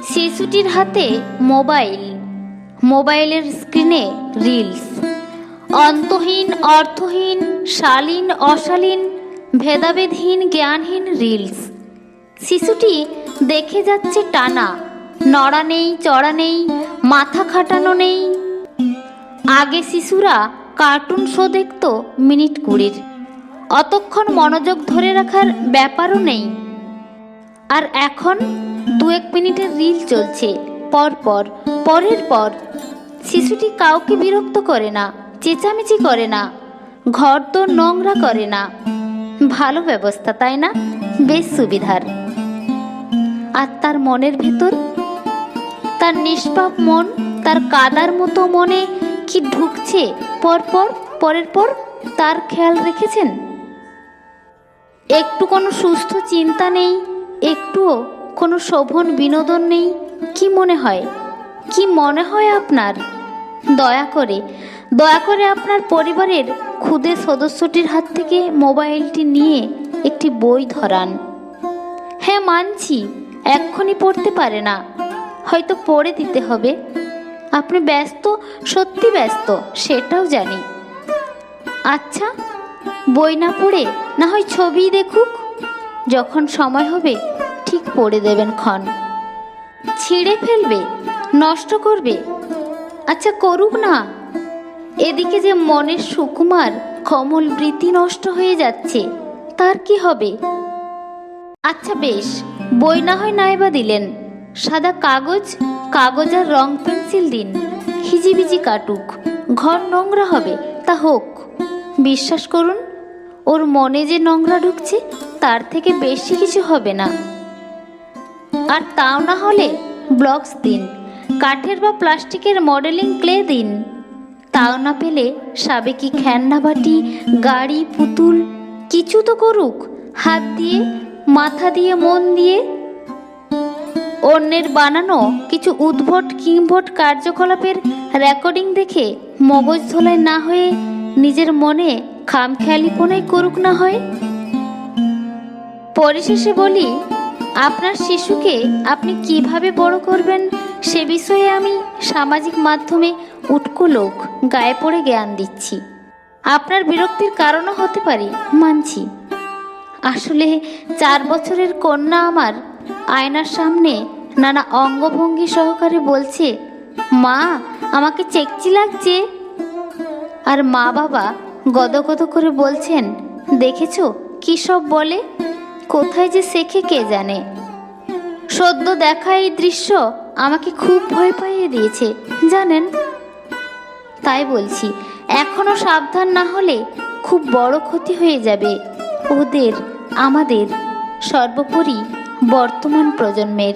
শিশুটির হাতে মোবাইল, মোবাইলের স্ক্রিনে রিলস, অন্তহীন অর্থহীন শালীন অশালীন ভেদাভেদহীন জ্ঞানহীন রিলস। শিশুটি দেখে যাচ্ছে টানা, নড়া নেই চড়া নেই, মাথা খাটানো নেই। আগে শিশুরা কার্টুন শো দেখত মিনিট 20, অতক্ষণ মনোযোগ ধরে রাখার ব্যাপারও নেই। আর এখন 2-1 মিনিটের রিল চলছে পরপর পরের পর। শিশুটি কাউকে বিরক্ত করে না, চেঁচামেচি করে না, ঘর তো নোংরা করে না। ভালো ব্যবস্থা, তাই না? বেশ সুবিধার। আর তার মনের ভেতর, তার নিষ্পাপ মন, তার কাদার মতো মনে কি ঢুকছে পরপর পরের পর, তার খেয়াল রেখেছেন? একটু কোনো সুস্থ চিন্তা নেই, একটুও কোনো শোভন বিনোদন নেই। কি মনে হয়, কি মনে হয় আপনার? দয়া করে আপনার পরিবারের ক্ষুদে সদস্যটির হাত থেকে মোবাইলটি নিয়ে একটি বই ধরান। হ্যাঁ, মানছি এক্ষুনি পড়তে পারে না, হয়তো পড়ে দিতে হবে। আপনি ব্যস্ত, সত্যি ব্যস্ত, সেটাও জানি। আচ্ছা, বই না পড়ে না হয় ছবি দেখুক, যখন সময় হবে ঠিক পড়ে দেবেন ক্ষণ। ছিঁড়ে ফেলবে, নষ্ট করবে, আচ্ছা করুক না। এদিকে যে মনের সুকুমার কমল বৃত্তি নষ্ট হয়ে যাচ্ছে, তার কি হবে? আচ্ছা বেশ, বই না হয় নাইবা দিলেন, সাদা কাগজ আর রং পেন্সিল দিন, হিজিবিজি কাটুক, ঘর নোংরা হবে তা হোক। বিশ্বাস করুন, ওর মনে যে নোংরা ঢুকছে তার থেকে বেশি কিছু হবে না। আর তাও না হলে ব্লকস দিন, কাঠের বা প্লাস্টিকের মডেলিং ক্লে দিন। তাও না পেলে সাবেকি খেলনাবাটি, গাড়ি, পুতুল, কিছু তো করুক, হাত দিয়ে, মাথা দিয়ে, মন দিয়ে। অন্যের বানানো কিছু উদ্ভট কিংভট কার্যকলাপের রেকর্ডিং দেখে মগজ ধোলাই না হয়ে নিজের মনে খামখেয়ালিপনাই করুক না হয়। পরিশেষে বলি, আপনার শিশুকে আপনি কিভাবে বড় করবেন সে বিষয়ে আমি সামাজিক মাধ্যমে উটকো লোক গায়ে পড়ে জ্ঞান দিচ্ছি। আপনার বিরক্তির কারণও হতে পারে, মানছি। আসলে 4 বছরের কন্যা আমার আয়নার সামনে নানা অঙ্গভঙ্গি সহকারে বলছে, মা আমাকে চেকচি লাগছে। আর মা বাবা গদগদ করে বলছেন, দেখেছো কি সব বলে, কোথায় যে শেখে কে জানে। সদ্য দেখা এই দৃশ্য আমাকে খুব ভয় পাইয়ে দিয়েছে, জানেন। তাই বলছি, এখনো সাবধান না হলে খুব বড় ক্ষতি হয়ে যাবে ওদের, আমাদের, সর্বোপরি বর্তমান প্রজন্মের।